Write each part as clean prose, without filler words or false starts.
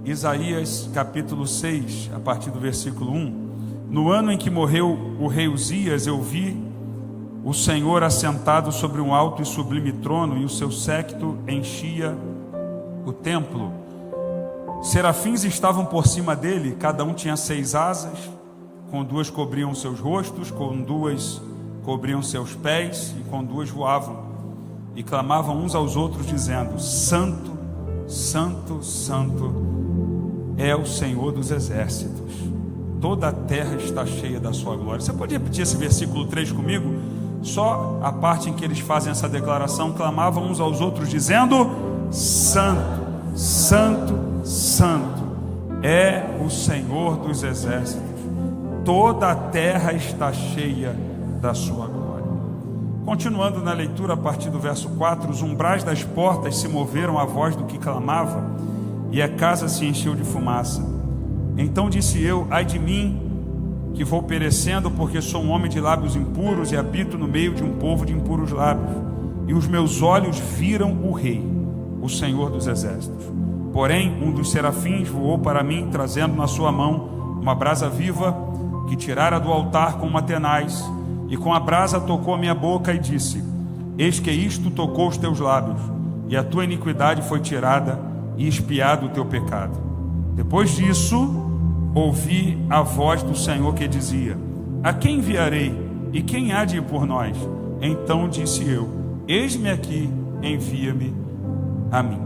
Isaías capítulo 6, a partir do versículo 1. No ano em que morreu o rei Uzias, eu vi o Senhor assentado sobre um alto e sublime trono, e o seu séquito enchia o templo. Serafins estavam por cima dele, cada um tinha 6 asas, com 2 cobriam seus rostos, com 2 cobriam seus pés, e com 2 voavam, e clamavam uns aos outros, dizendo: Santo, Santo, Santo é o Senhor dos exércitos, toda a terra está cheia da sua glória. Você pode repetir esse versículo 3 comigo? Só a parte em que eles fazem essa declaração: clamavam uns aos outros, dizendo: Santo, Santo, Santo é o Senhor dos exércitos, toda a terra está cheia da sua glória. Continuando na leitura, a partir do verso 4, os umbrais das portas se moveram à voz do que clamava, e a casa se encheu de fumaça. Então disse eu: ai de mim, que vou perecendo, porque sou um homem de lábios impuros e habito no meio de um povo de impuros lábios. E os meus olhos viram o Rei, o Senhor dos exércitos. Porém, um dos serafins voou para mim, trazendo na sua mão uma brasa viva, que tirara do altar com uma tenaz, e com a brasa tocou a minha boca e disse: eis que isto tocou os teus lábios, e a tua iniquidade foi tirada, e expiado o teu pecado. Depois disso, ouvi a voz do Senhor que dizia: a quem enviarei, e quem há de ir por nós? Então disse eu: eis-me aqui, envia-me a mim.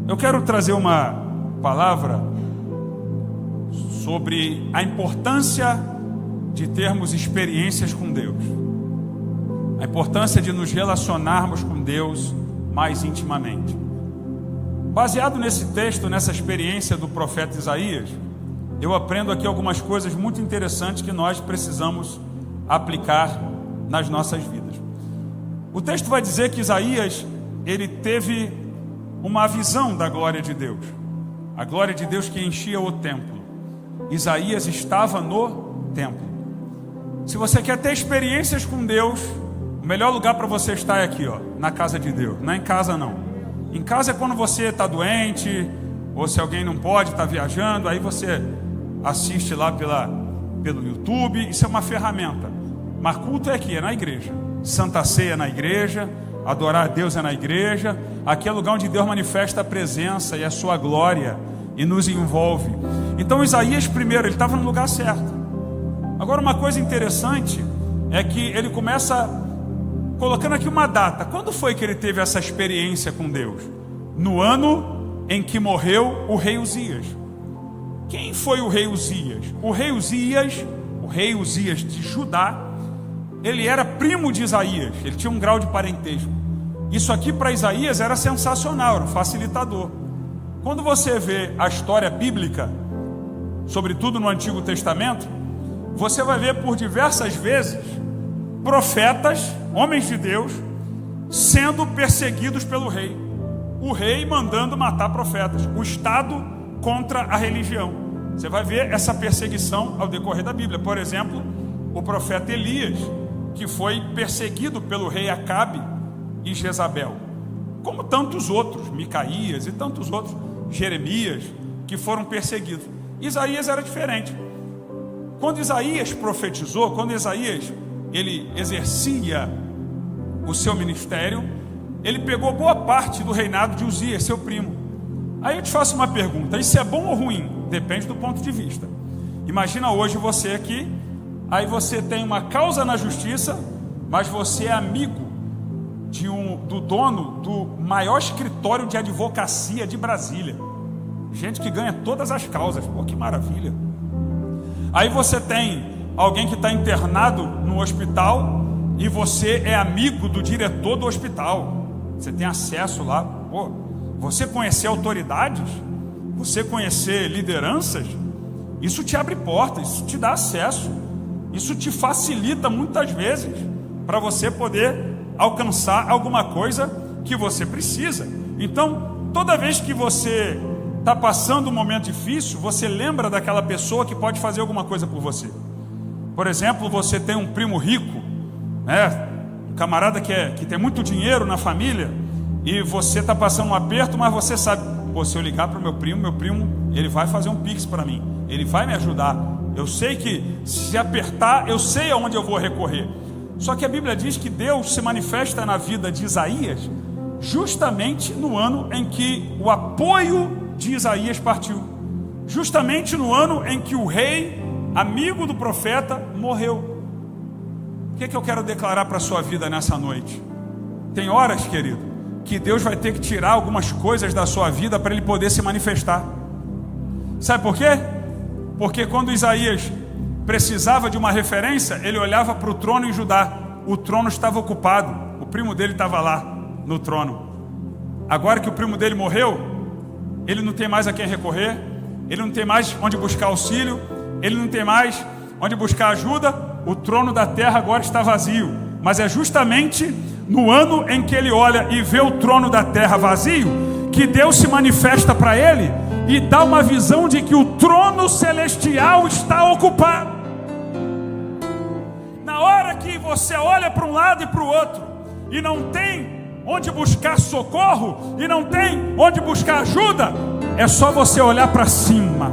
Eu quero trazer uma palavra sobre a importância de termos experiências com Deus, a importância de nos relacionarmos com Deus mais intimamente. Baseado nesse texto, nessa experiência do profeta Isaías, eu aprendo aqui algumas coisas muito interessantes que nós precisamos aplicar nas nossas vidas. O texto vai dizer que Isaías, ele teve uma visão da glória de Deus, a glória de Deus que enchia o templo. Isaías estava no templo. Se você quer ter experiências com Deus, o melhor lugar para você estar é aqui, na casa de Deus. Não é em casa, não. Em casa é quando você está doente, ou se alguém não pode, está viajando, aí você assiste lá pelo YouTube. Isso é uma ferramenta. Mas culto é aqui, é na igreja. Santa Ceia é na igreja, adorar a Deus é na igreja. Aqui é lugar onde Deus manifesta a presença e a sua glória e nos envolve. Então Isaías, primeiro, ele estava no lugar certo. Agora, uma coisa interessante é que ele começa colocando aqui uma data. Quando foi que ele teve essa experiência com Deus? No ano em que morreu o rei Uzias. Quem foi o rei Uzias? O rei Uzias de Judá, ele era primo de Isaías, ele tinha um grau de parentesco. Isso aqui para Isaías era sensacional, era um facilitador. Quando você vê a história bíblica, sobretudo no Antigo Testamento, você vai ver por diversas vezes profetas, homens de Deus, sendo perseguidos pelo rei. O rei mandando matar profetas, o Estado contra a religião. Você vai ver essa perseguição ao decorrer da Bíblia. Por exemplo, o profeta Elias, que foi perseguido pelo rei Acabe e Jezabel, como tantos outros, Micaías e tantos outros, Jeremias, que foram perseguidos. Isaías era diferente. Quando Isaías profetizou, quando Isaías ele exercia o seu ministério, ele pegou boa parte do reinado de Uzias, seu primo. Aí eu te faço uma pergunta: isso é bom ou ruim? Depende do ponto de vista. Imagina hoje você aqui, aí você tem uma causa na justiça, mas você é amigo do dono do maior escritório de advocacia de Brasília. Gente que ganha todas as causas. Pô, que maravilha. Aí você tem alguém que está internado no hospital e você é amigo do diretor do hospital. Você tem acesso lá. Pô, você conhecer autoridades, você conhecer lideranças, isso te abre portas, isso te dá acesso, isso te facilita muitas vezes para você poder alcançar alguma coisa que você precisa. Então, toda vez que você está passando um momento difícil, você lembra daquela pessoa que pode fazer alguma coisa por você. Por exemplo, você tem um primo rico, né? Um camarada que tem muito dinheiro na família, e você está passando um aperto, mas você sabe, pô, se eu ligar para o meu primo, ele vai fazer um pix para mim, ele vai me ajudar. Eu sei que se apertar, eu sei aonde eu vou recorrer. Só que a Bíblia diz que Deus se manifesta na vida de Isaías justamente no ano em que o apoio de Isaías partiu, justamente no ano em que o rei, amigo do profeta, morreu. O que é que eu quero declarar para a sua vida nessa noite? Tem horas, querido, que Deus vai ter que tirar algumas coisas da sua vida para Ele poder se manifestar. Sabe por quê? Porque quando Isaías precisava de uma referência, ele olhava para o trono em Judá. O trono estava ocupado, o primo dele estava lá no trono. Agora que o primo dele morreu, ele não tem mais a quem recorrer, ele não tem mais onde buscar auxílio, ele não tem mais onde buscar ajuda. O trono da terra agora está vazio. Mas é justamente no ano em que ele olha e vê o trono da terra vazio, que Deus se manifesta para ele e dá uma visão de que o trono celestial está ocupado. Na hora que você olha para um lado e para o outro e não tem onde buscar socorro e não tem onde buscar ajuda, é só você olhar para cima.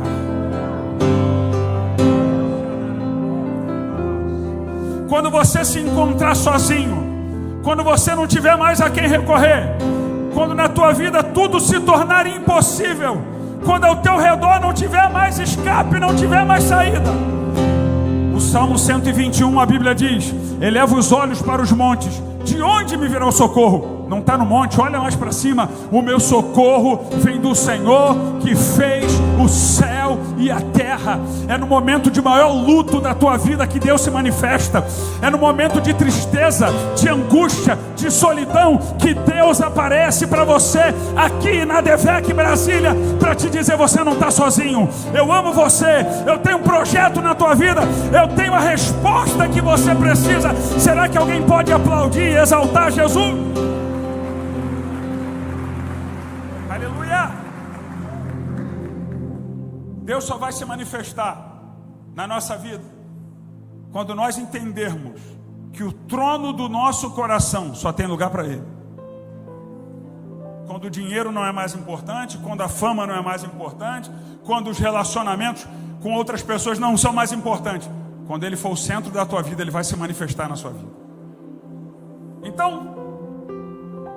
Quando você se encontrar sozinho, quando você não tiver mais a quem recorrer, quando na tua vida tudo se tornar impossível, quando ao teu redor não tiver mais escape, não tiver mais saída. O Salmo 121, a Bíblia diz: eleva os olhos para os montes, de onde me virá o socorro? Não está no monte, olha mais para cima. O meu socorro vem do Senhor que fez o céu e a terra. É no momento de maior luto da tua vida que Deus se manifesta. É no momento de tristeza, de angústia, de solidão, que Deus aparece para você aqui na Devec Brasília, para te dizer: você não está sozinho, eu amo você, eu tenho um projeto na tua vida, eu tenho a resposta que você precisa. Será que alguém pode aplaudir e exaltar Jesus? Aleluia! Deus só vai se manifestar na nossa vida quando nós entendermos que o trono do nosso coração só tem lugar para Ele. Quando o dinheiro não é mais importante, quando a fama não é mais importante, quando os relacionamentos com outras pessoas não são mais importantes, quando Ele for o centro da tua vida, Ele vai se manifestar na sua vida. Então,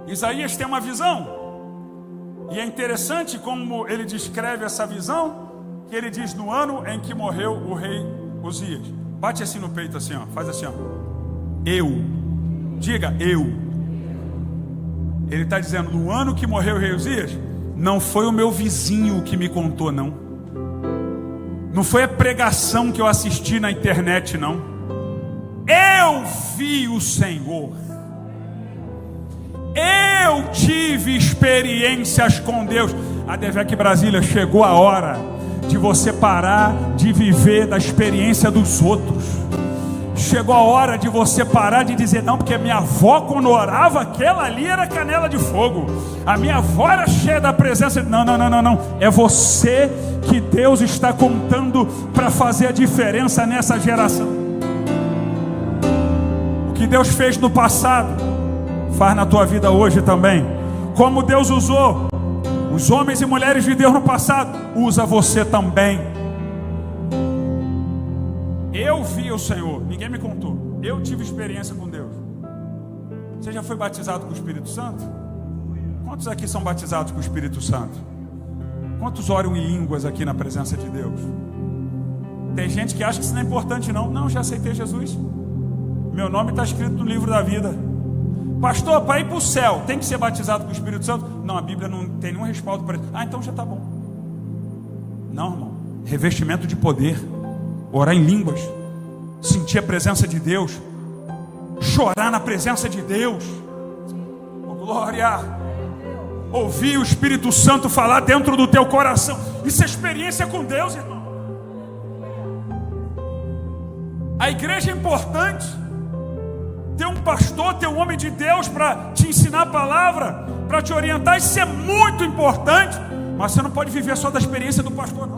Isaías tem uma visão. E é interessante como ele descreve essa visão, que ele diz: no ano em que morreu o rei Uzias. Bate assim no peito, assim, ó, faz assim, ó. Eu. Diga, eu. Ele está dizendo: no ano que morreu o rei Uzias, não foi o meu vizinho que me contou, não. Não foi a pregação que eu assisti na internet, não. Eu vi o Senhor. Eu tive experiências com Deus. A Devec Brasília, chegou a hora de você parar de viver da experiência dos outros. Chegou a hora de você parar de dizer: não, porque minha avó, quando orava, aquela ali era canela de fogo, a minha avó era cheia da presença. Não. É você que Deus está contando para fazer a diferença nessa geração. O que Deus fez no passado, faz na tua vida hoje também. Como Deus usou os homens e mulheres de Deus no passado, usa você também. Eu vi o Senhor, ninguém me contou. Eu tive experiência com Deus. Você já foi batizado com o Espírito Santo? Quantos aqui são batizados com o Espírito Santo? Quantos oram em línguas aqui na presença de Deus? Tem gente que acha que isso não é importante, não. Não, já aceitei Jesus. Meu nome está escrito no livro da vida. Pastor, para ir para o céu, tem que ser batizado com o Espírito Santo? Não, a Bíblia não tem nenhum respaldo para isso. Então já está bom. Não, irmão. Revestimento de poder, orar em línguas, sentir a presença de Deus, chorar na presença de Deus. Oh, glória! Ouvir o Espírito Santo falar dentro do teu coração. Isso é experiência com Deus, irmão. A igreja é importante. Ter um pastor, ter um homem de Deus para te ensinar a palavra, para te orientar, isso é muito importante. Mas você não pode viver só da experiência do pastor, não.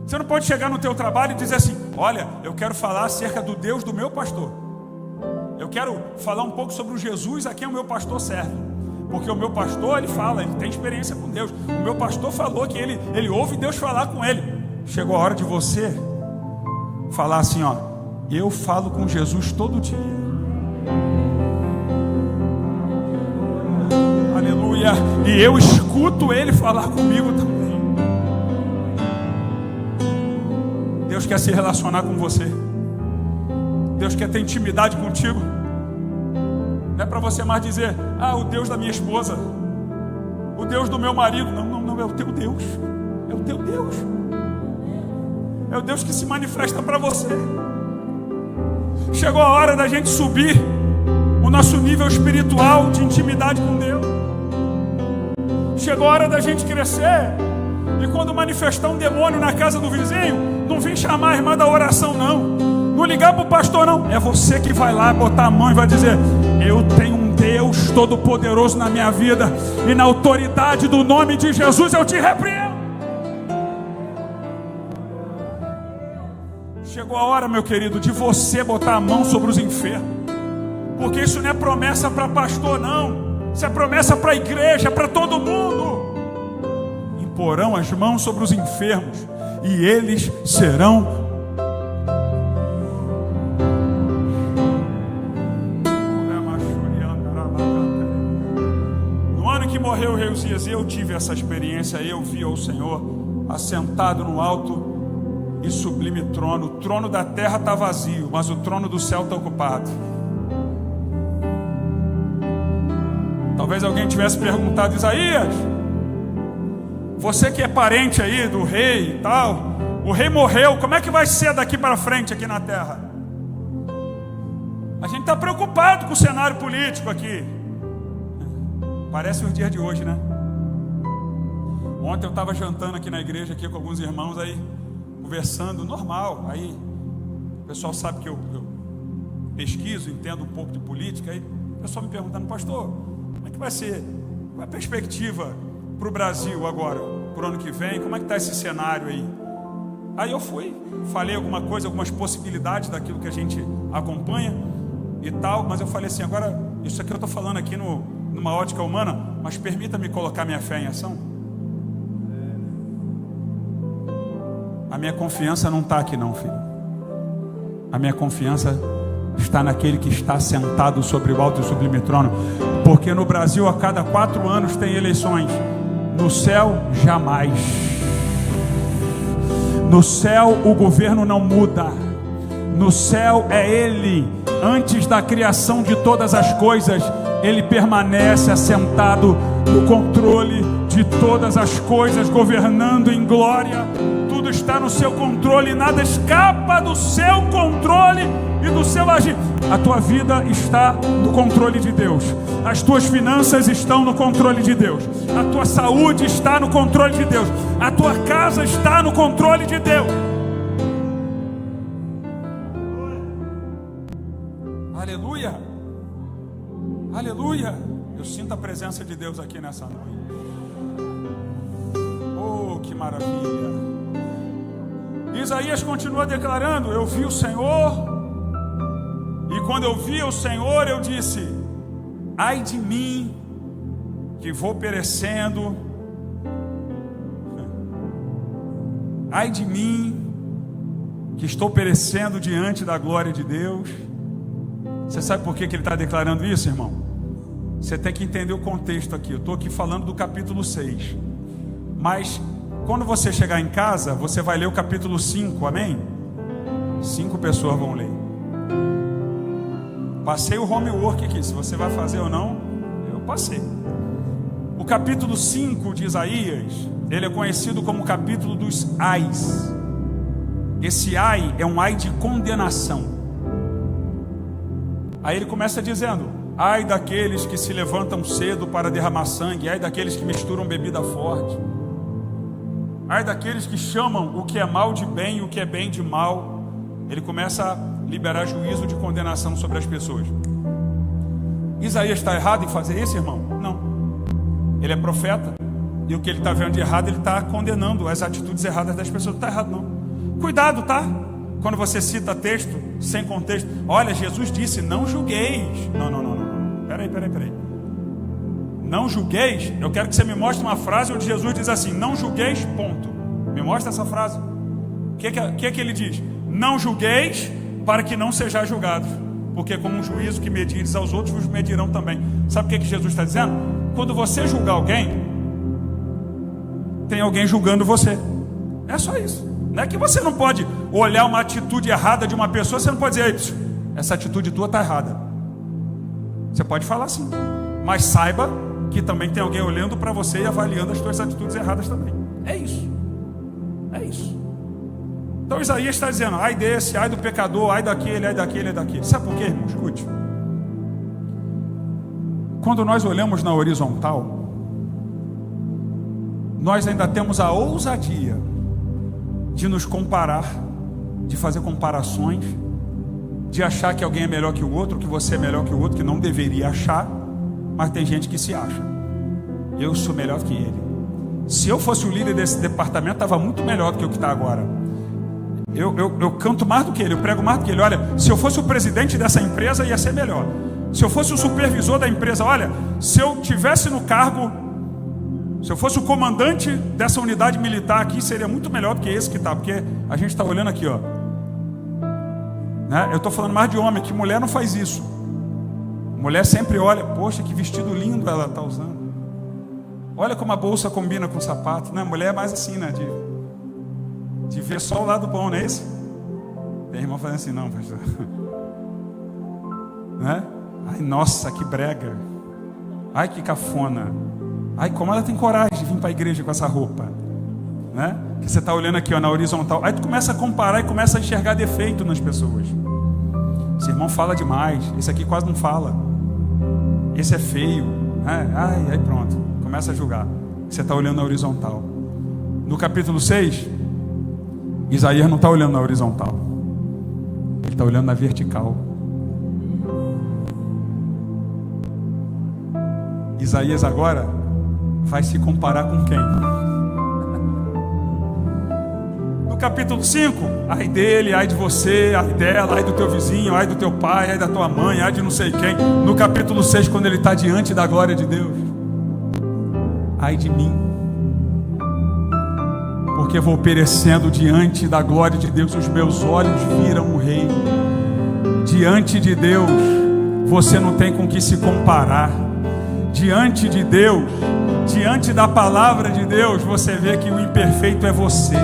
Você não pode chegar no teu trabalho e dizer assim: olha, eu quero falar acerca do Deus do meu pastor. Eu quero falar um pouco sobre o Jesus a quem o meu pastor serve. Porque o meu pastor, ele fala, ele tem experiência com Deus. O meu pastor falou que ele ouve Deus falar com ele. Chegou a hora de você falar assim, ó: eu falo com Jesus todo dia. Aleluia. E eu escuto Ele falar comigo também. Deus quer se relacionar com você. Deus quer ter intimidade contigo. Não é para você mais dizer: ah, o Deus da minha esposa, o Deus do meu marido. Não, não, não, é o teu Deus. É o teu Deus. É o Deus que se manifesta para você. Chegou a hora da gente subir o nosso nível espiritual de intimidade com Deus. Chegou a hora da gente crescer. E quando manifestar um demônio na casa do vizinho, não vem chamar a irmã da oração, não ligar para o pastor, não. É você que vai lá botar a mão e vai dizer: eu tenho um Deus todo poderoso na minha vida, e na autoridade do nome de Jesus eu te repreendo. Chegou a hora, meu querido, de você botar a mão sobre os enfermos. Porque isso não é promessa para pastor, não. Isso é promessa para a igreja, para todo mundo. Imporão as mãos sobre os enfermos e eles serão. No ano que morreu o rei Uzias, eu tive essa experiência. Eu vi o Senhor assentado no alto e sublime trono. O trono da terra está vazio, mas o trono do céu está ocupado. Talvez alguém tivesse perguntado: Isaías, você que é parente aí do rei e tal, o rei morreu, como é que vai ser daqui para frente aqui na terra? A gente está preocupado com o cenário político aqui. Parece os dias de hoje, né? Ontem eu estava jantando aqui na igreja aqui com alguns irmãos aí, conversando, normal. Aí o pessoal sabe que eu pesquiso, entendo um pouco de política. Aí o pessoal me perguntando: pastor, como é que vai ser? Qual é a perspectiva para o Brasil agora, para o ano que vem? Como é que está esse cenário aí? Aí eu falei alguma coisa, algumas possibilidades daquilo que a gente acompanha e tal, mas eu falei assim: agora, isso aqui eu estou falando aqui numa ótica humana, mas permita-me colocar minha fé em ação. A minha confiança não está aqui não, filho. A minha confiança está naquele que está sentado sobre o alto e sublime trono. Porque no Brasil a cada 4 anos tem eleições. No céu jamais. No céu o governo não muda. No céu é Ele. Antes da criação de todas as coisas, Ele permanece assentado no controle de todas as coisas, governando em glória. Tudo está no seu controle, nada escapa do seu controle e do seu agir. A tua vida está no controle de Deus. As tuas finanças estão no controle de Deus. A tua saúde está no controle de Deus. A tua casa está no controle de Deus. Aleluia. Aleluia. Eu sinto a presença de Deus aqui nessa noite. Oh, que maravilha. Isaías continua declarando: eu vi o Senhor, e quando eu vi o Senhor, eu disse: ai de mim, que vou perecendo. Ai de mim, que estou perecendo diante da glória de Deus. Você sabe por que ele está declarando isso, irmão? Você tem que entender o contexto aqui. Eu estou aqui falando do capítulo 6. Mas quando você chegar em casa, você vai ler o capítulo 5, amém? 5 pessoas vão ler. Passei o homework aqui, se você vai fazer ou não, eu passei. O capítulo 5 de Isaías, ele é conhecido como o capítulo dos ais. Esse ai é um ai de condenação. Aí ele começa dizendo: ai daqueles que se levantam cedo para derramar sangue, ai daqueles que misturam bebida forte, ai daqueles que chamam o que é mal de bem e o que é bem de mal. Ele começa a liberar juízo de condenação sobre as pessoas. Isaías está errado em fazer isso, irmão? Não. Ele é profeta, e o que ele está vendo de errado, ele está condenando as atitudes erradas das pessoas. Não está errado não. Cuidado, tá? Quando você cita texto sem contexto. Olha, Jesus disse: não julgueis. Não. Peraí. não julgueis, eu quero que você me mostre uma frase onde Jesus diz assim: não julgueis, ponto. Me mostra essa frase. O que ele diz? Não julgueis para que não sejais julgados, porque como um juízo que medires aos outros, vos medirão também. Sabe o que Jesus está dizendo? Quando você julgar alguém, tem alguém julgando você. É só isso. Não é que você não pode olhar uma atitude errada de uma pessoa, você não pode dizer: essa atitude tua está errada. Você pode falar assim, mas saiba que também tem alguém olhando para você e avaliando as suas atitudes erradas também. É isso. É isso. Então Isaías está dizendo: ai desse, ai do pecador, ai daquele, ai daquele, ai daquele. Sabe por quê, irmão? Escute. Quando nós olhamos na horizontal, nós ainda temos a ousadia de nos comparar, de fazer comparações, de achar que alguém é melhor que o outro, que você é melhor que o outro, que não deveria achar, mas tem gente que se acha. Eu sou melhor que ele. Se eu fosse o líder desse departamento, estava muito melhor do que o que está agora. Eu canto mais do que ele, eu prego mais do que ele. Olha, se eu fosse o presidente dessa empresa, ia ser melhor. Se eu fosse o supervisor da empresa, olha, se eu tivesse no cargo, se eu fosse o comandante dessa unidade militar aqui, seria muito melhor do que esse que está. Porque a gente está olhando aqui, ó, né? Eu estou falando mais de homem, que mulher não faz isso. Mulher sempre olha: poxa, que vestido lindo ela está usando. Olha como a bolsa combina com o sapato, né? Mulher é mais assim, né? De ver só o lado bom, não é isso? Tem irmão fazendo assim: não, pastor. Né? Ai, nossa, que brega. Ai, que cafona. Ai, como ela tem coragem de vir para a igreja com essa roupa, né? Que você está olhando aqui, ó, na horizontal. Aí tu começa a comparar e começa a enxergar defeito nas pessoas. Esse irmão fala demais, esse aqui quase não fala, esse é feio, né? Ai, aí pronto, começa a julgar. Você está olhando na horizontal. No capítulo 6, Isaías não está olhando na horizontal, ele está olhando na vertical. Isaías agora vai se comparar com quem? No capítulo 5, ai dele, ai de você, ai dela, ai do teu vizinho, ai do teu pai, ai da tua mãe, ai de não sei quem. No capítulo 6, quando ele está diante da glória de Deus: ai de mim, porque vou perecendo diante da glória de Deus, os meus olhos viram o Rei. Diante de Deus, você não tem com que se comparar. Diante de Deus, diante da palavra de Deus, você vê que o imperfeito é você.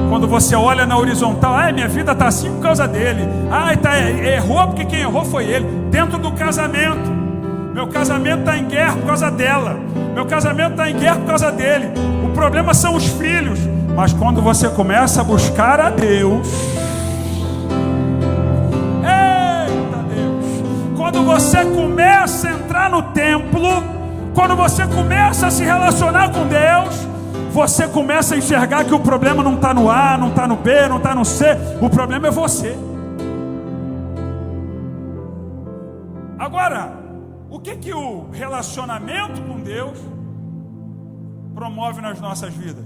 Quando você olha na horizontal: ai, minha vida está assim por causa dele. Ai, errou porque quem errou foi ele. Dentro do casamento, meu casamento está em guerra por causa dela. Meu casamento está em guerra por causa dele. O problema são os filhos. Mas quando você começa a buscar a Deus, eita Deus, quando você começa a entrar no templo, quando você começa a se relacionar com Deus, você começa a enxergar que o problema não está no A, não está no B, não está no C. O problema é você. Agora, o que o relacionamento com Deus promove nas nossas vidas?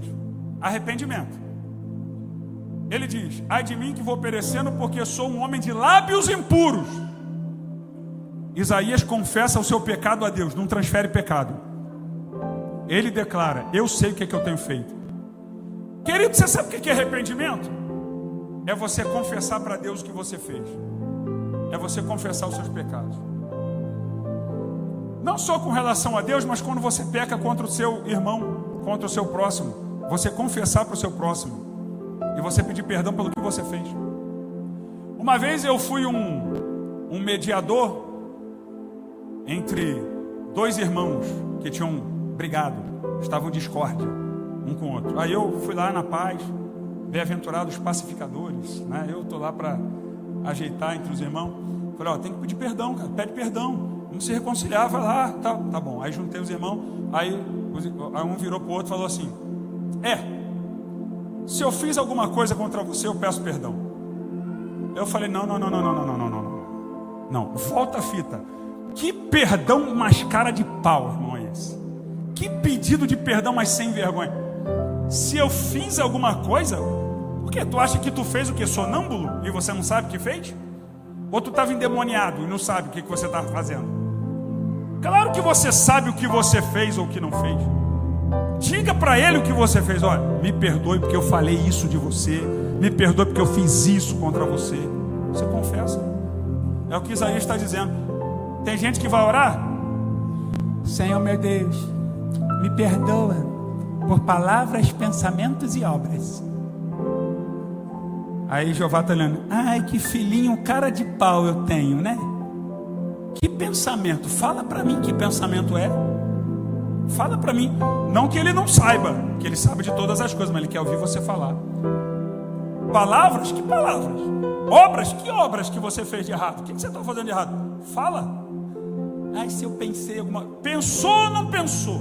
Arrependimento. Ele diz: ai de mim que vou perecendo, porque sou um homem de lábios impuros. Isaías confessa o seu pecado a Deus, não transfere pecado. Ele declara: eu sei o que eu tenho feito. Querido, você sabe o que é arrependimento? É você confessar para Deus o que você fez. É você confessar os seus pecados. Não só com relação a Deus, mas quando você peca contra o seu irmão, contra o seu próximo. Você confessar para o seu próximo e você pedir perdão pelo que você fez. Uma vez eu fui um mediador entre dois irmãos que tinham brigado, estavam em discórdia um com o outro. Aí eu fui lá na paz, bem-aventurados pacificadores, né? Eu estou lá para ajeitar entre os irmãos. Falei: ó, tem que pedir perdão, cara, pede perdão. Vamos se reconciliar, vai lá, tá bom. Aí juntei os irmãos, aí um virou para o outro e falou assim: se eu fiz alguma coisa contra você, eu peço perdão. Eu falei: não, volta a fita. Que perdão mais cara de pau, irmão, é esse? Que pedido de perdão mais sem vergonha? Se eu fiz alguma coisa, por que tu acha que tu fez o quê? Sonâmbulo? E você não sabe o que fez? Ou tu estava endemoniado e não sabe o que você estava fazendo? Claro que você sabe o que você fez ou o que não fez. Diga para ele o que você fez. Olha, me perdoe porque eu falei isso de você. Me perdoe porque eu fiz isso contra você. Você confessa. É o que Isaías está dizendo. Tem gente que vai orar. Senhor meu Deus, me perdoa por palavras, pensamentos e obras. Aí Jeová está olhando. Ai, que filhinho, cara de pau eu tenho, né? Que pensamento? Fala para mim que pensamento é. Fala para mim. Não que ele não saiba, que ele sabe de todas as coisas, mas ele quer ouvir você falar. Palavras? Que palavras? Obras? Que obras que você fez de errado? O que você está fazendo de errado? Fala. Ai, se eu pensei alguma... Pensou ou não pensou?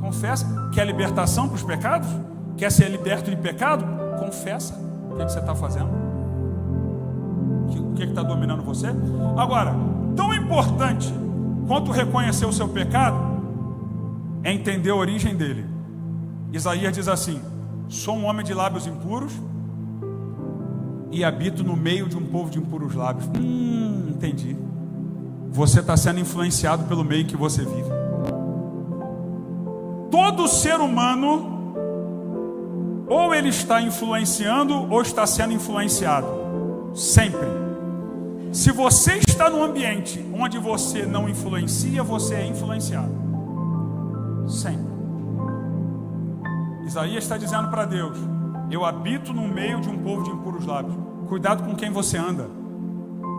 Confessa. Quer libertação para os pecados? Quer ser liberto de pecado? Confessa. O que você está fazendo? O que está dominando você? Agora, tão importante quanto reconhecer o seu pecado é entender a origem dele. Isaías diz assim: sou um homem de lábios impuros e habito no meio de um povo de impuros lábios. Entendi. Você está sendo influenciado pelo meio que você vive. Todo ser humano, ou ele está influenciando ou está sendo influenciado. Sempre. Se você está num ambiente onde você não influencia, você é influenciado. Sempre. Isaías está dizendo para Deus: eu habito no meio de um povo de impuros lábios. Cuidado com quem você anda.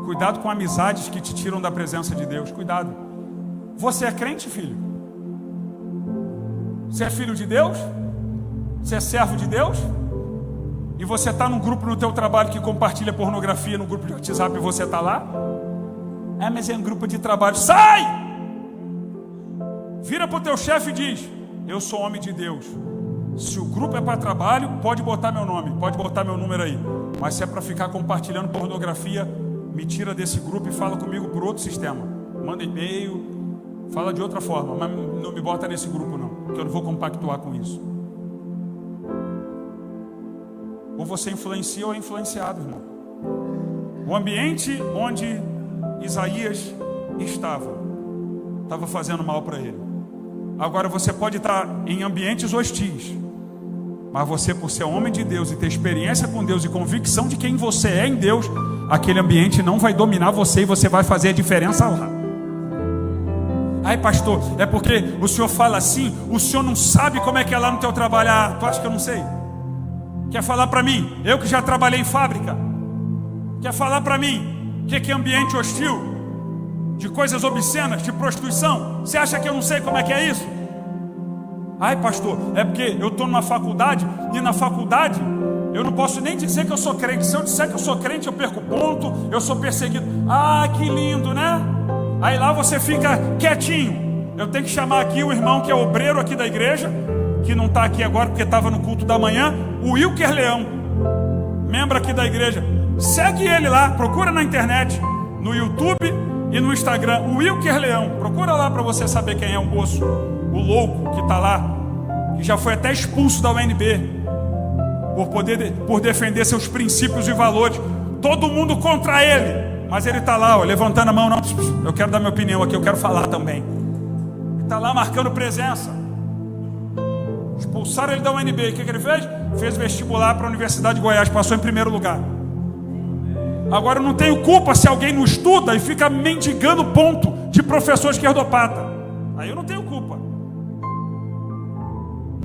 Cuidado com amizades que te tiram da presença de Deus. Cuidado. Você é crente, filho? Você é filho de Deus? Você é servo de Deus? E você está num grupo no teu trabalho que compartilha pornografia no grupo de WhatsApp e você está lá? Mas é um grupo de trabalho. Sai! Vira para o teu chefe e diz: eu sou homem de Deus. Se o grupo é para trabalho, pode botar meu nome, pode botar meu número aí. Mas se é para ficar compartilhando pornografia, me tira desse grupo e fala comigo por outro sistema. Manda e-mail, fala de outra forma, mas não me bota nesse grupo não, porque eu não vou compactuar com isso. Ou você influencia ou é influenciado, irmão. O ambiente onde Isaías estava fazendo mal para ele. Agora você pode estar em ambientes hostis, mas você, por ser homem de Deus e ter experiência com Deus e convicção de quem você é em Deus, aquele ambiente não vai dominar você e você vai fazer a diferença lá. Ai, pastor, é porque o senhor fala assim, o senhor não sabe como é que é lá no teu trabalho. Ah, tu acha que eu não sei? Quer falar para mim? Eu que já trabalhei em fábrica. Quer falar para mim que é ambiente hostil? De coisas obscenas, de prostituição? Você acha que eu não sei como é que é isso? Ai, pastor, é porque eu estou numa faculdade e na faculdade eu não posso nem dizer que eu sou crente. Se eu disser que eu sou crente, eu perco ponto, eu sou perseguido. Ah, que lindo, né? Aí lá você fica quietinho. Eu tenho que chamar aqui o irmão que é obreiro aqui da igreja, que não está aqui agora porque estava no culto da manhã, o Wilker Leão, membro aqui da igreja. Segue ele lá, procura na internet, no YouTube e no Instagram, o Wilker Leão. Procura lá para você saber quem é o moço, o louco que está lá, que já foi até expulso da UNB por defender seus princípios e valores. Todo mundo contra ele, mas ele está lá, ó, levantando a mão. Não, eu quero dar minha opinião aqui, eu quero falar também. Ele está lá marcando presença. Expulsaram ele da UNB. O que ele fez? Fez vestibular para a Universidade de Goiás, passou em primeiro lugar. Agora eu não tenho culpa se alguém não estuda e fica mendigando ponto de professor esquerdopata. Aí eu não tenho culpa.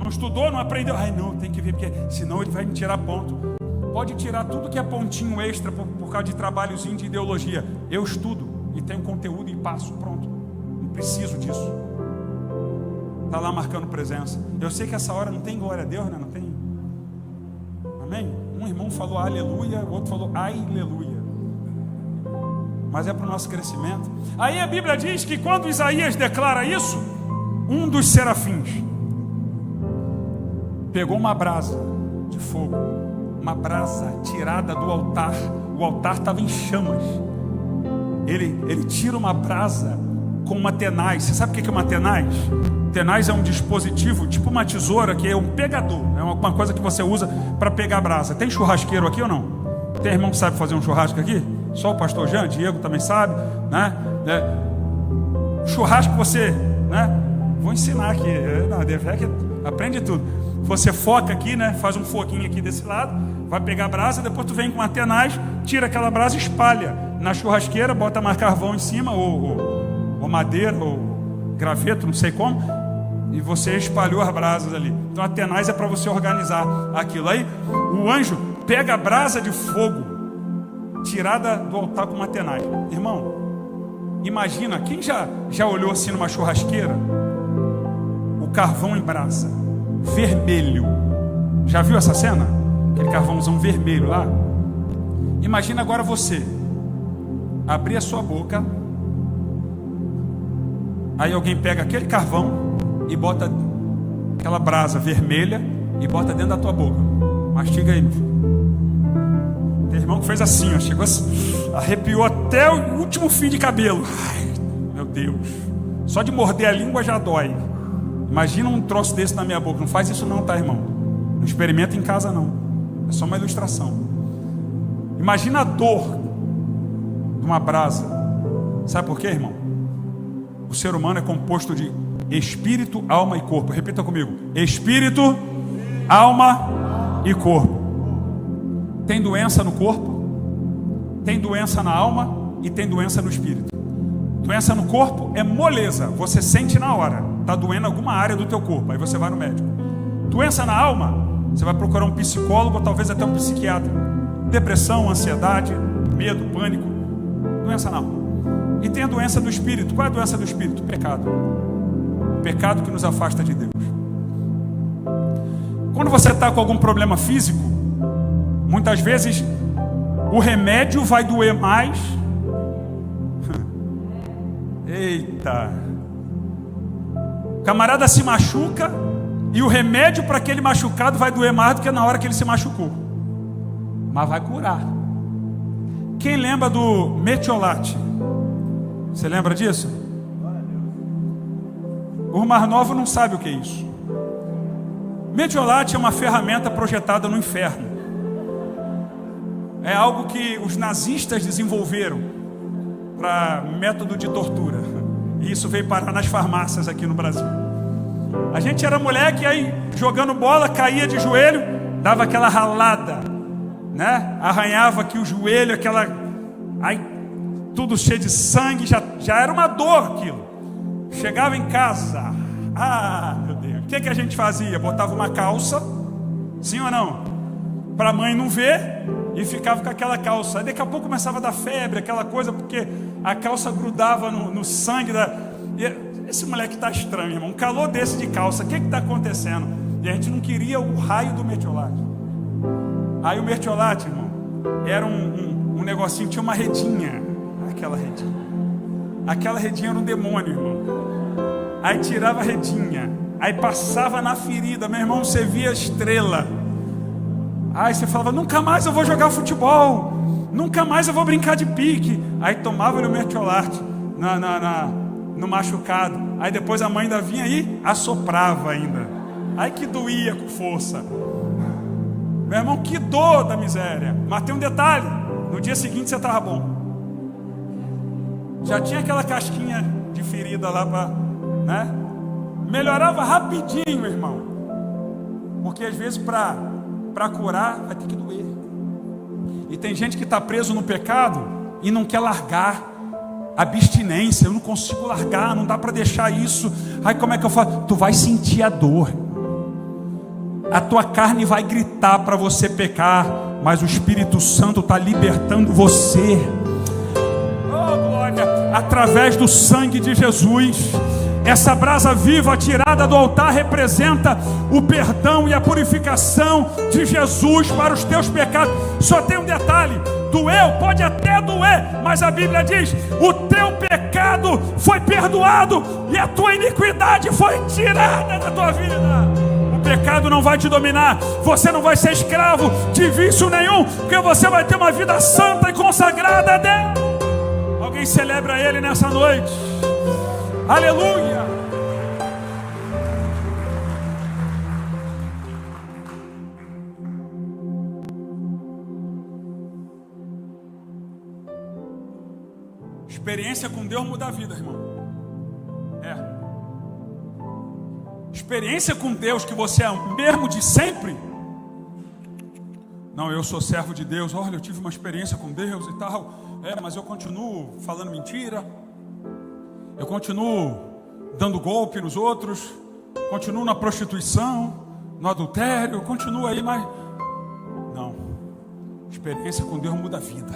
Não estudou, não aprendeu. Ai não, tem que ver, porque senão ele vai me tirar ponto. Pode tirar tudo que é pontinho extra por causa de trabalhozinho de ideologia. Eu estudo e tenho conteúdo e passo, pronto. Não preciso disso. Está lá marcando presença. Eu sei que essa hora não tem glória a Deus, né? Não tem. Amém? Um irmão falou aleluia, o outro falou aleluia. Mas é para o nosso crescimento. Aí a Bíblia diz que quando Isaías declara isso, um dos serafins pegou uma brasa de fogo, uma brasa tirada do altar. O altar estava em chamas. Ele tira uma brasa com uma tenaz. Você sabe o que é uma tenaz? Tenaz é um dispositivo, tipo uma tesoura, que é um pegador. É uma coisa que você usa para pegar brasa. Tem churrasqueiro aqui ou não? Tem irmão que sabe fazer um churrasco aqui? Só o pastor Jean, Diego também sabe, né? churrasco você, né? Vou ensinar aqui, não, Devec aprende tudo. Você foca aqui, né? Faz um foguinho aqui desse lado, vai pegar a brasa, depois tu vem com a tenaz, tira aquela brasa e espalha na churrasqueira, bota mais carvão em cima, ou madeira, ou graveto, não sei como, e você espalhou as brasas ali. Então a tenaz é para você organizar aquilo. Aí o anjo pega a brasa de fogo tirada do altar com uma tenaz. Irmão, imagina, quem já olhou assim numa churrasqueira? O carvão em brasa, vermelho. Já viu essa cena? Aquele carvãozão vermelho lá. Imagina agora você abrir a sua boca, aí alguém pega aquele carvão e bota aquela brasa vermelha e bota dentro da tua boca. Mastiga aí. Tem irmão que fez assim, ó, chegou assim, arrepiou até o último fio de cabelo. Ai, meu Deus, só de morder a língua já dói. Imagina um troço desse na minha boca. Não faz isso não, tá, irmão? Não experimenta em casa não. É só uma ilustração. Imagina a dor de uma brasa. Sabe por quê, irmão? O ser humano é composto de espírito, alma e corpo. Repita comigo: espírito, alma e corpo. Tem doença no corpo, tem doença na alma e tem doença no espírito. Doença no corpo é moleza, você sente na hora, está doendo alguma área do teu corpo, aí você vai no médico. Doença na alma, você vai procurar um psicólogo ou talvez até um psiquiatra. Depressão, ansiedade, medo, pânico. Doença na alma. E tem a doença do espírito. Qual é a doença do espírito? Pecado. Pecado que nos afasta de Deus. Quando você está com algum problema físico, muitas vezes o remédio vai doer mais. Eita! O camarada se machuca e o remédio para aquele machucado vai doer mais do que na hora que ele se machucou. Mas vai curar. Quem lembra do metiolate? Você lembra disso? O mais novo não sabe o que é isso. Metiolate é uma ferramenta projetada no inferno. É algo que os nazistas desenvolveram para método de tortura. E isso veio parar nas farmácias aqui no Brasil. A gente era moleque, aí jogando bola, caía de joelho, dava aquela ralada, né? Arranhava aqui o joelho, aquela... Aí tudo cheio de sangue, já era uma dor aquilo. Chegava em casa, meu Deus, o que a gente fazia? Botava uma calça, sim ou não? Para a mãe não ver, e ficava com aquela calça. Aí daqui a pouco começava a dar febre, aquela coisa, porque a calça grudava no sangue da... Esse moleque está estranho, irmão. Um calor desse de calça, o que está acontecendo? E a gente não queria o raio do metiolate. Aí o metiolate, irmão, era um negocinho, tinha uma redinha. Aquela redinha era um demônio, irmão. Aí tirava a redinha, aí passava na ferida, meu irmão, você via a estrela. Aí você falava: nunca mais eu vou jogar futebol, nunca mais eu vou brincar de pique. Aí tomava-lhe o metiolate no machucado. Aí depois a mãe ainda vinha aí, assoprava ainda. Aí que doía com força. Meu irmão, que dor da miséria. Mas tem um detalhe: no dia seguinte você estava bom. Já tinha aquela casquinha de ferida lá para, né? Melhorava rapidinho, irmão. Porque às vezes para curar vai ter que doer. E tem gente que está preso no pecado e não quer largar. Abstinência, eu não consigo largar, não dá para deixar isso. Aí como é que eu faço? Tu vai sentir a dor. A tua carne vai gritar para você pecar, mas o Espírito Santo está libertando você. Oh glória! Através do sangue de Jesus. Essa brasa viva tirada do altar representa o perdão e a purificação de Jesus para os teus pecados. Só tem um detalhe: doeu, pode até doer, mas a Bíblia diz: o teu pecado foi perdoado e a tua iniquidade foi tirada da tua vida. O pecado não vai te dominar, você não vai ser escravo de vício nenhum, porque você vai ter uma vida santa e consagrada a Deus. Alguém celebra Ele nessa noite. Aleluia. Experiência com Deus muda a vida, irmão. experiência com Deus, que você é o mesmo de sempre. Não, eu sou servo de Deus. Olha, eu tive uma experiência com Deus e tal. Mas eu continuo falando mentira. Eu continuo dando golpe nos outros. Continuo na prostituição, no adultério. Continuo aí, mas... Não. Experiência com Deus muda a vida.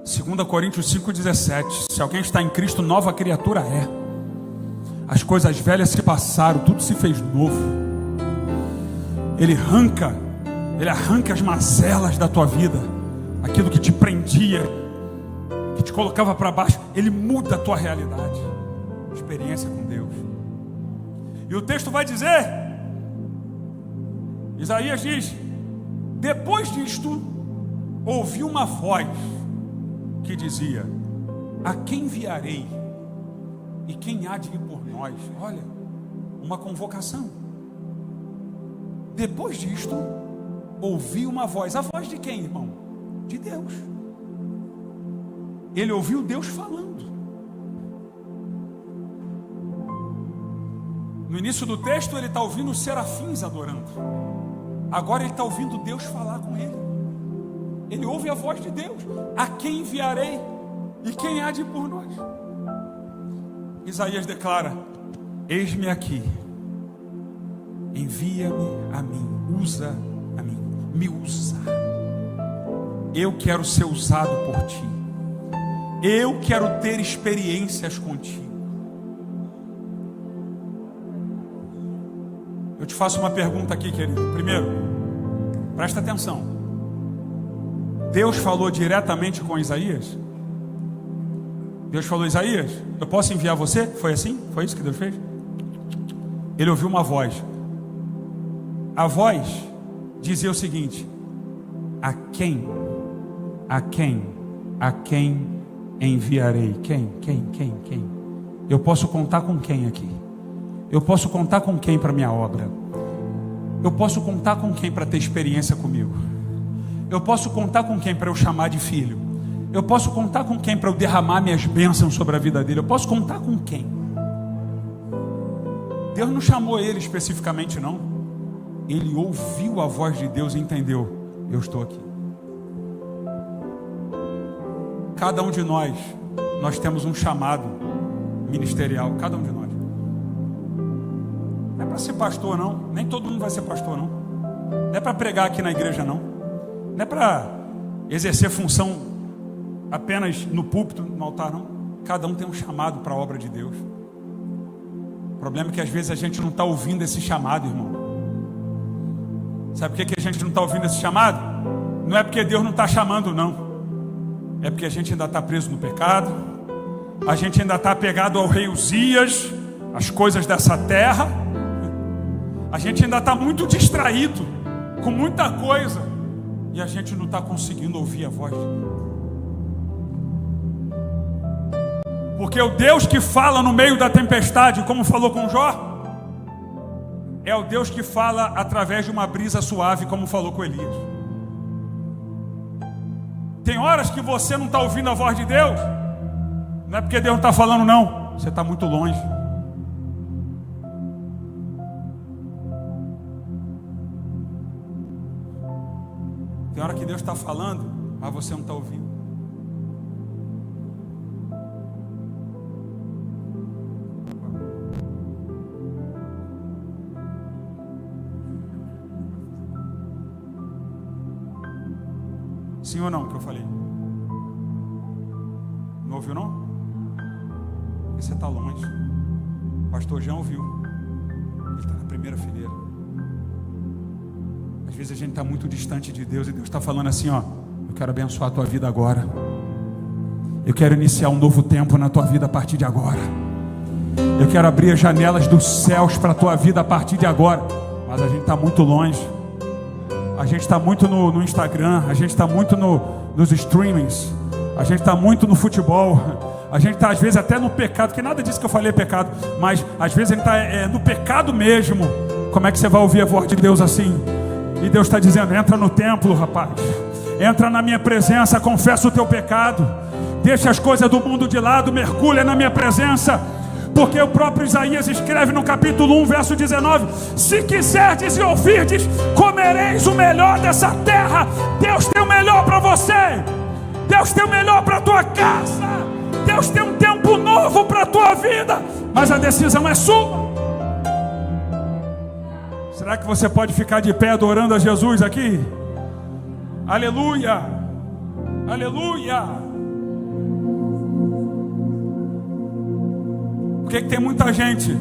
2 Coríntios 5,17. Se alguém está em Cristo, nova criatura é. As coisas velhas se passaram, tudo se fez novo. Ele arranca as mazelas da tua vida, aquilo que te prendia, que te colocava para baixo. Ele muda a tua realidade. Experiência com Deus. E o texto vai dizer, Isaías diz: depois disto ouvi uma voz que dizia: a quem enviarei? E quem há de ir por nós? Olha, uma convocação. Depois disto, ouvi uma voz. A voz de quem, irmão? De Deus. Ele ouviu Deus falando. No início do texto, ele está ouvindo os serafins adorando. Agora ele está ouvindo Deus falar com ele. Ele ouve a voz de Deus: a quem enviarei? E quem há de ir por nós? Isaías declara: eis-me aqui, envia-me a mim, usa a mim, me usa. Eu quero ser usado por ti. Eu quero ter experiências contigo. Eu te faço uma pergunta aqui, querido. Primeiro, presta atenção. Deus falou diretamente com Isaías? Deus falou: Isaías, eu posso enviar você? Foi assim? Foi isso que Deus fez? Ele ouviu uma voz. A voz dizia o seguinte: a quem enviarei? Quem? Eu posso contar com quem aqui? Eu posso contar com quem para minha obra? Eu posso contar com quem para ter experiência comigo? Eu posso contar com quem para eu chamar de filho? Eu posso contar com quem para eu derramar minhas bênçãos sobre a vida dele? Eu posso contar com quem? Deus não chamou ele especificamente, não. Ele ouviu a voz de Deus e entendeu: eu estou aqui. Cada um de nós temos um chamado ministerial. Cada um de nós. Não é para ser pastor, não. Nem todo mundo vai ser pastor, não. Não é para pregar aqui na igreja, não. Não é para exercer função apenas no púlpito, no altar, não. Cada um tem um chamado para a obra de Deus. O problema é que às vezes a gente não está ouvindo esse chamado, irmão. Sabe por que a gente não está ouvindo esse chamado? Não é porque Deus não está chamando, não. É porque a gente ainda está preso no pecado. A gente ainda está apegado ao rei Uzias, as coisas dessa terra. A gente ainda está muito distraído com muita coisa, e a gente não está conseguindo ouvir a voz de Deus. Porque o Deus que fala no meio da tempestade, como falou com Jó, é o Deus que fala através de uma brisa suave, como falou com Elias. Tem horas que você não está ouvindo a voz de Deus. Não é porque Deus não está falando, não. Você está muito longe. Tem hora que Deus está falando, mas você não está ouvindo. Sim ou não, que eu falei? Não ouviu, não? Porque você está longe. O pastor Jean ouviu. Ele está na primeira fileira. Às vezes a gente está muito distante de Deus, e Deus está falando assim: ó, eu quero abençoar a tua vida agora. Eu quero iniciar um novo tempo na tua vida a partir de agora. Eu quero abrir as janelas dos céus para a tua vida a partir de agora. Mas a gente está muito longe. A gente está muito no Instagram. A gente está muito nos streamings. A gente está muito no futebol. A gente está às vezes até no pecado, que nada disso que eu falei é pecado, mas às vezes a gente está no pecado mesmo. Como é que você vai ouvir a voz de Deus assim? E Deus está dizendo: entra no templo, rapaz. Entra na minha presença, confessa o teu pecado. Deixa as coisas do mundo de lado, mergulha na minha presença. Porque o próprio Isaías escreve no capítulo 1, verso 19: se quiserdes e ouvirdes, comereis o melhor dessa terra. Deus tem o melhor para você. Deus tem o melhor para a tua casa. Deus tem um tempo novo para a tua vida. Mas a decisão é sua. Será que você pode ficar de pé adorando a Jesus aqui? Aleluia! Aleluia! Por que tem muita gente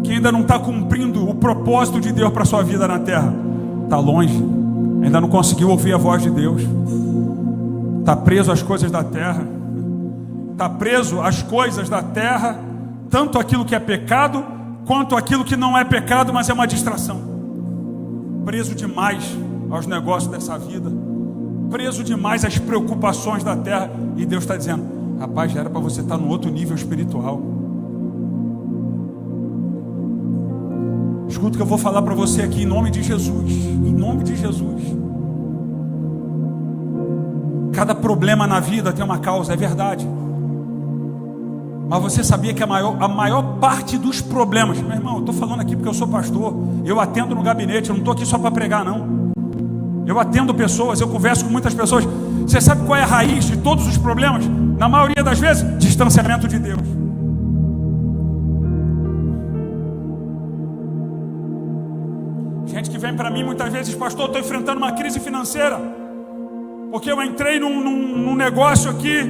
que ainda não está cumprindo o propósito de Deus para a sua vida na terra? Está longe, ainda não conseguiu ouvir a voz de Deus, está preso às coisas da terra, está preso às coisas da terra, tanto aquilo que é pecado, quanto aquilo que não é pecado, mas é uma distração. Preso demais aos negócios dessa vida, preso demais às preocupações da terra. E Deus está dizendo: rapaz, já era para você estar no outro nível espiritual. Escuta o que eu vou falar para você aqui em nome de Jesus. Em nome de Jesus. Cada problema na vida tem uma causa, é verdade. Mas você sabia que a maior parte dos problemas, meu irmão, eu estou falando aqui porque eu sou pastor, eu atendo no gabinete, eu não estou aqui só para pregar, não. Eu atendo pessoas, eu converso com muitas pessoas. Você sabe qual é a raiz de todos os problemas? Na maioria das vezes, distanciamento de Deus. Gente que vem para mim muitas vezes: pastor, estou enfrentando uma crise financeira, porque eu entrei num negócio aqui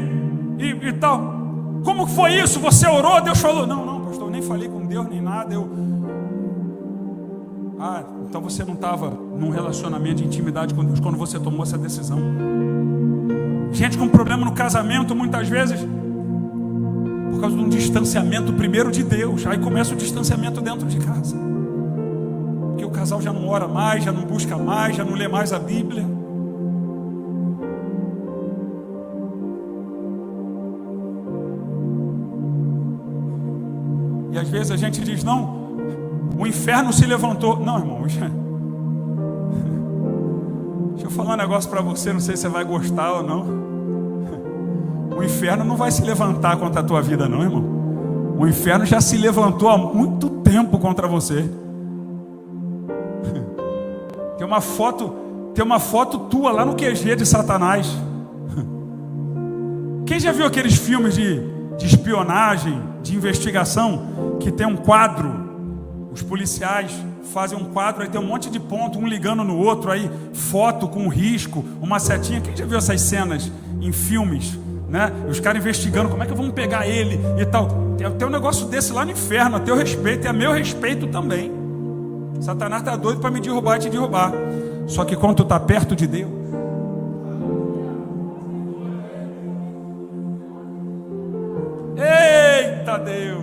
e tal. Como foi isso? Você orou? Deus falou? Não, pastor, eu nem falei com Deus nem nada. Então você não estava num relacionamento de intimidade com Deus quando você tomou essa decisão. Gente com problema no casamento, muitas vezes por causa de um distanciamento primeiro de Deus. Aí começa o distanciamento dentro de casa, porque o casal já não ora mais, já não busca mais, já não lê mais a Bíblia. E às vezes a gente diz: não, o inferno se levantou. Não, irmão, deixa eu falar um negócio para você, não sei se você vai gostar ou não. O inferno não vai se levantar contra a tua vida, não, irmão. O inferno já se levantou há muito tempo contra você. Tem uma foto tua lá no QG de Satanás. Quem já viu aqueles filmes de espionagem, de investigação, que tem um quadro, os policiais fazem um quadro, aí tem um monte de ponto, um ligando no outro, aí foto com um risco, uma setinha. Quem já viu essas cenas em filmes, né? Os caras investigando como é que vamos pegar ele e tal. Tem um negócio desse lá no inferno, a teu respeito e a meu respeito também. Satanás está doido para me derrubar e te derrubar. Só que quando tu está perto de Deus, eita Deus!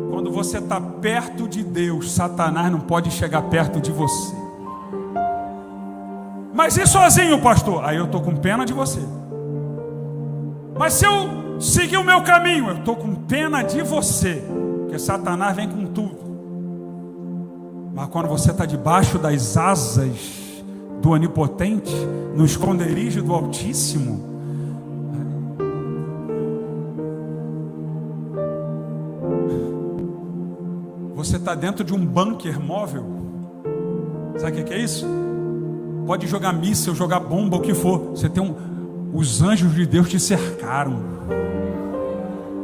Quando você está perto de Deus, Satanás não pode chegar perto de você. Mas e sozinho, pastor? Aí eu estou com pena de você. Mas se eu seguir o meu caminho, eu estou com pena de você, porque Satanás vem com tudo. Mas quando você está debaixo das asas do Onipotente, no esconderijo do Altíssimo, você está dentro de um bunker móvel. Sabe o que é isso? Pode jogar míssil, jogar bomba, o que for. Você tem os anjos de Deus te cercaram.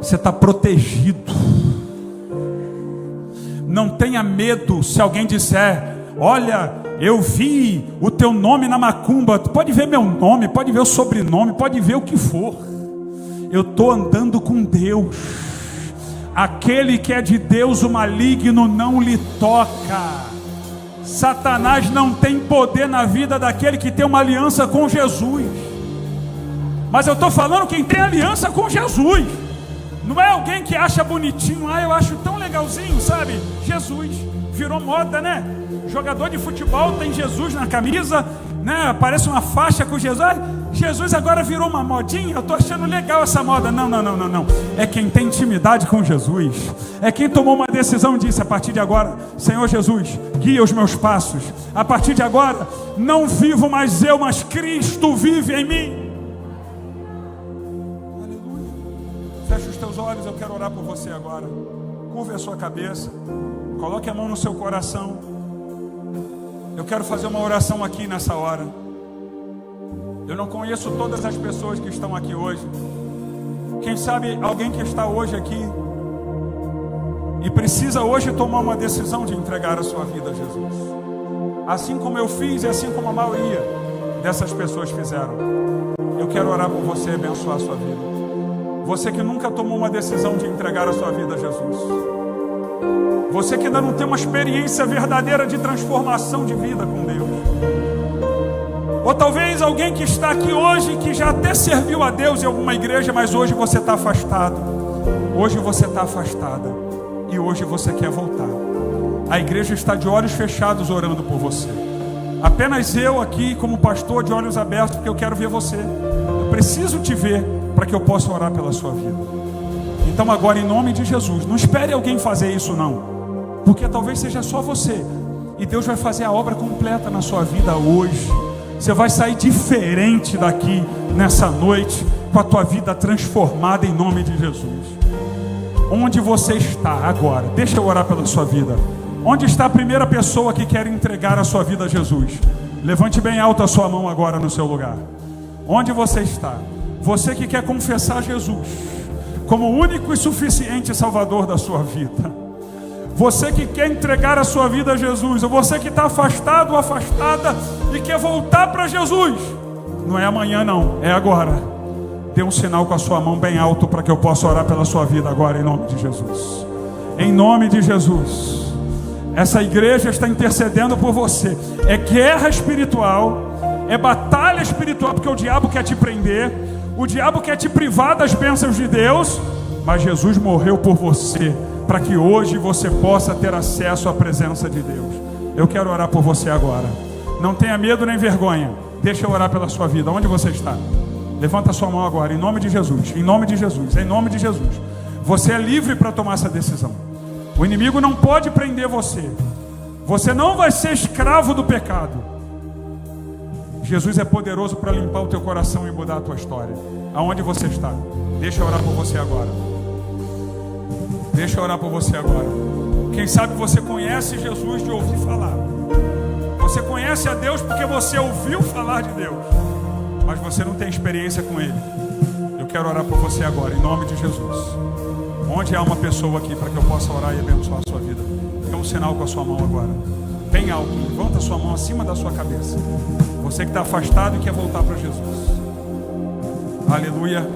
Você está protegido. Não tenha medo se alguém disser: olha, eu vi o teu nome na macumba. Pode ver meu nome, pode ver o sobrenome, pode ver o que for. Eu estou andando com Deus. Aquele que é de Deus, o maligno não lhe toca. Satanás não tem poder na vida daquele que tem uma aliança com Jesus. Mas eu estou falando quem tem aliança com Jesus. Não é alguém que acha bonitinho: eu acho tão legalzinho, sabe? Jesus virou moda, né? Jogador de futebol tem Jesus na camisa, né? Aparece uma faixa com Jesus. Jesus agora virou uma modinha. Eu estou achando legal essa moda. Não. É quem tem intimidade com Jesus. É quem tomou uma decisão e disse: a partir de agora, Senhor Jesus, guia os meus passos. A partir de agora, não vivo mais eu, mas Cristo vive em mim. Aleluia. seus olhos, eu quero orar por você agora. Curve a sua cabeça, coloque a mão no seu coração. Eu quero fazer uma oração aqui nessa hora. Eu não conheço todas as pessoas que estão aqui hoje. Quem sabe alguém que está hoje aqui e precisa hoje tomar uma decisão de entregar a sua vida a Jesus. Assim como eu fiz e assim como a maioria dessas pessoas fizeram. Eu quero orar por você e abençoar a sua vida. Você que nunca tomou uma decisão de entregar a sua vida a Jesus. Você que ainda não tem uma experiência verdadeira de transformação de vida com Deus. Ou talvez alguém que está aqui hoje, que já até serviu a Deus em alguma igreja, mas hoje você está afastado. Hoje você está afastada. E hoje você quer voltar. A igreja está de olhos fechados orando por você. Apenas eu aqui como pastor de olhos abertos, porque eu quero ver você. Eu preciso te ver para que eu possa orar pela sua vida. Então agora, em nome de Jesus, não espere alguém fazer isso não. Porque talvez seja só você. E Deus vai fazer a obra completa na sua vida hoje. Você vai sair diferente daqui nessa noite, com a tua vida transformada em nome de Jesus. Onde você está agora? Deixa eu orar pela sua vida. Onde está a primeira pessoa que quer entregar a sua vida a Jesus? Levante bem alto a sua mão agora no seu lugar. Onde você está? Você que quer confessar Jesus como o único e suficiente Salvador da sua vida. Você que quer entregar a sua vida a Jesus, ou você que está afastado ou afastada e quer voltar para Jesus, não é amanhã não, é agora. Dê um sinal com a sua mão bem alto para que eu possa orar pela sua vida agora, em nome de Jesus. Em nome de Jesus. Essa igreja está intercedendo por você. É guerra espiritual, é batalha espiritual, porque o diabo quer te prender, o diabo quer te privar das bênçãos de Deus, mas Jesus morreu por você, para que hoje você possa ter acesso à presença de Deus. Eu quero orar por você agora. Não tenha medo nem vergonha. Deixa eu orar pela sua vida. Onde você está? Levanta a sua mão agora, em nome de Jesus. Em nome de Jesus, em nome de Jesus. Você é livre para tomar essa decisão. O inimigo não pode prender você. Você não vai ser escravo do pecado. Jesus é poderoso para limpar o teu coração e mudar a tua história. Aonde você está? Deixa eu orar por você agora. Deixa eu orar por você agora. Quem sabe você conhece Jesus de ouvir falar. Você conhece a Deus porque você ouviu falar de Deus, mas você não tem experiência com Ele. Eu quero orar por você agora, em nome de Jesus. Onde há uma pessoa aqui para que eu possa orar e abençoar a sua vida? Dê um sinal com a sua mão agora, bem alto. Levanta a sua mão acima da sua cabeça. Você que está afastado e quer voltar para Jesus. Aleluia.